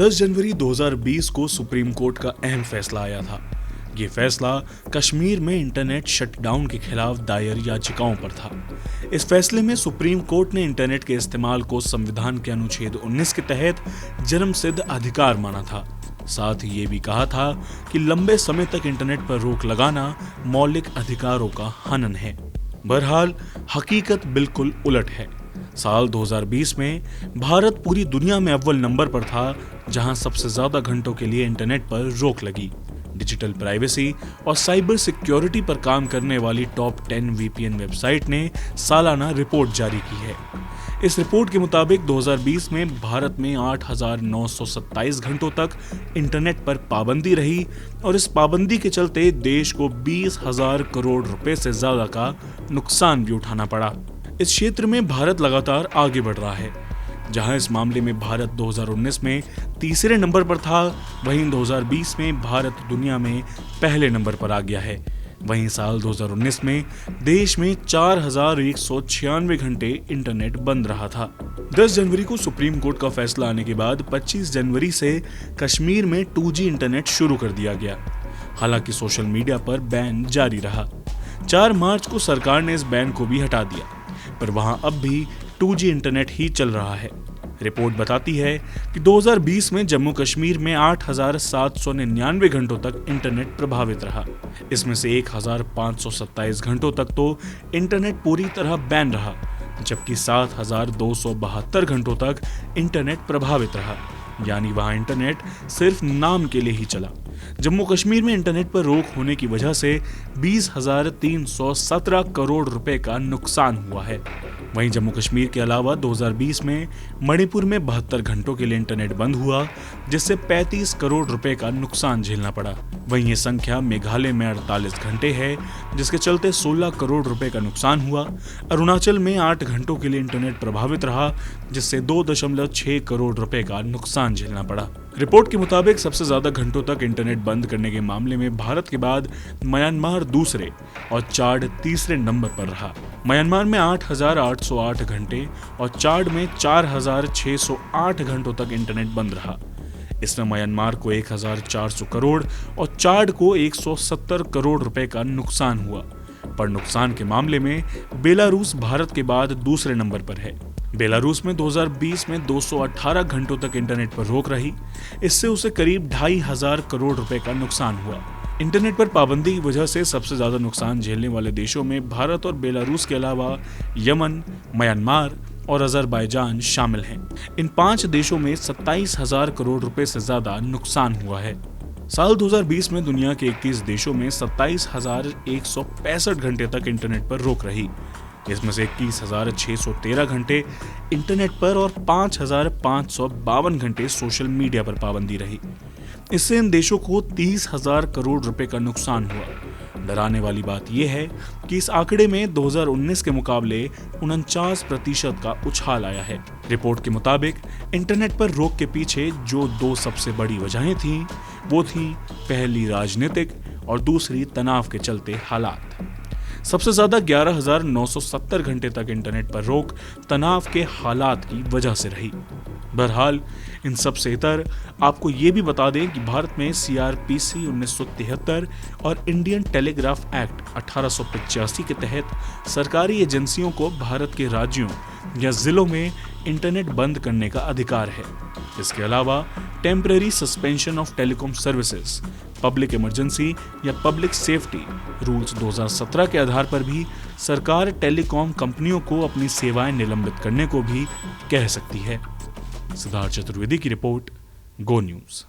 10 जनवरी 2020 को supreme court का अहम फैसला आया था। ये फैसला कश्मीर में इंटरनेट शटडाउन के खिलाफ दायर याचिकाओं पर था। इस फैसले में सुप्रीम कोर्ट ने इंटरनेट के इस्तेमाल को संविधान के अनुच्छेद 19 के तहत जन्मसिद्ध अधिकार माना था। साथ ही ये भी कहा था कि लंबे समय तक इंटरनेट पर रोक लगाना मौलिक अधिकारों का हनन है। बहरहाल हकीकत बिल्कुल उलट है। साल 2020 में भारत पूरी दुनिया में अव्वल नंबर पर था, जहां सबसे ज्यादा घंटों के लिए इंटरनेट पर रोक लगी। डिजिटल प्राइवेसी और साइबर सिक्योरिटी पर काम करने वाली टॉप 10 वीपीएन वेबसाइट ने सालाना रिपोर्ट जारी की है। इस रिपोर्ट के मुताबिक 2020 में भारत में 8,927 घंटों तक इंटरनेट पर पाबंदी रही और इस पाबंदी के चलते देश को 20,000 करोड़ रुपए से ज्यादा का नुकसान भी उठाना पड़ा। इस क्षेत्र में भारत लगातार आगे बढ़ रहा है। जहां इस मामले में भारत 2019 में तीसरे नंबर पर था, वहीं 2020 में भारत दुनिया में पहले नंबर पर आ गया है। वहीं साल 2019 में देश में 4,196 घंटे इंटरनेट बंद रहा था। 10 जनवरी को सुप्रीम कोर्ट का फैसला आने के बाद 25 जनवरी से कश्मीर में 2G इंटरनेट शुरू कर दिया गया। हालांकि सोशल मीडिया पर बैन जारी रहा। 4 मार्च को सरकार ने इस बैन को भी हटा दिया, पर वहां अब भी 2G इंटरनेट ही चल रहा है। रिपोर्ट बताती है कि 2020 में जम्मू कश्मीर में 8,799 घंटों तक इंटरनेट प्रभावित रहा। इसमें से 1,527 घंटों तक तो इंटरनेट पूरी तरह बैन रहा, जबकि 7,272 घंटों तक इंटरनेट प्रभावित रहा, यानी वहां इंटरनेट सिर्फ नाम के लिए ही चला। जम्मू कश्मीर में इंटरनेट पर रोक होने की वजह से 20,317 करोड़ रुपए का नुकसान हुआ है। वहीं जम्मू कश्मीर के अलावा 2020 में मणिपुर में 72 घंटों के लिए इंटरनेट बंद हुआ, जिससे 35 करोड़ रुपए का नुकसान झेलना पड़ा। वहीं ये संख्या मेघालय में 48 घंटे है, जिसके चलते 16 करोड़ रुपए का नुकसान हुआ। अरुणाचल में 8 घंटों के लिए इंटरनेट प्रभावित रहा, जिससे 2.6 करोड़ रुपए का नुकसान झेलना पड़ा। रिपोर्ट के मुताबिक सबसे ज्यादा घंटों तक इंटरनेट बंद करने के मामले में भारत के बाद म्यांमार दूसरे और चाड तीसरे नंबर पर रहा। म्यांमार में 8,808 घंटे और चाड में 4,608 घंटों तक इंटरनेट बंद रहा। इसमें म्यांमार को 1,400 करोड़ और चाड को 170 करोड़ रुपए का नुकसान हुआ। पर नुकसान के मामले में बेलारूस भारत के बाद दूसरे नंबर पर है। बेलारूस में 2020 में 218 घंटों तक इंटरनेट पर रोक रही। इससे उसे करीब 2,500 करोड़ रुपए का नुकसान हुआ। इंटरनेट पर पाबंदी की वजह से सबसे ज्यादा नुकसान झेलने वाले देशों में भारत और बेलारूस के अलावा यमन, म्यांमार और अजरबैजान शामिल हैं। इन 5 देशों में 27,000 करोड़ रुपए से ज्यादा नुकसान हुआ है। साल 2020 में दुनिया के 21 देशों में 27,165 घंटे तक इंटरनेट पर रोक रही। इसमें से 21,613 घंटे इंटरनेट पर और 5,552 घंटे सोशल मीडिया पर पाबंदी रही। इससे इन देशों को 30,000 करोड़ रुपए का नुकसान हुआ। डराने वाली बात यह है कि इस आंकड़े में 2019 के मुकाबले 49% का उछाल आया है। रिपोर्ट के मुताबिक इंटरनेट पर रोक के पीछे जो 2 सबसे बड़ी वजहें थीं, वो थी पहली राजनीतिक और दूसरी तनाव के चलते हालात। सबसे ज्यादा 11,970 घंटे तक इंटरनेट पर रोक तनाव के हालात की वजह से रही। बहरहाल इन सब से इतर आपको ये भी बता दें कि भारत में CRPC 1973 और इंडियन टेलीग्राफ एक्ट 1885 के तहत सरकारी एजेंसियों को भारत के राज्यों या जिलों में इंटरनेट बंद करने का अधिकार है। इसके अलावा temporary suspension of telecom services, public emergency या पब्लिक सेफ्टी रूल्स 2017 के आधार पर भी सरकार टेलीकॉम कंपनियों को अपनी सेवाएं निलंबित करने को भी कह सकती है। सिद्धार्थ चतुर्वेदी की रिपोर्ट, गो न्यूज।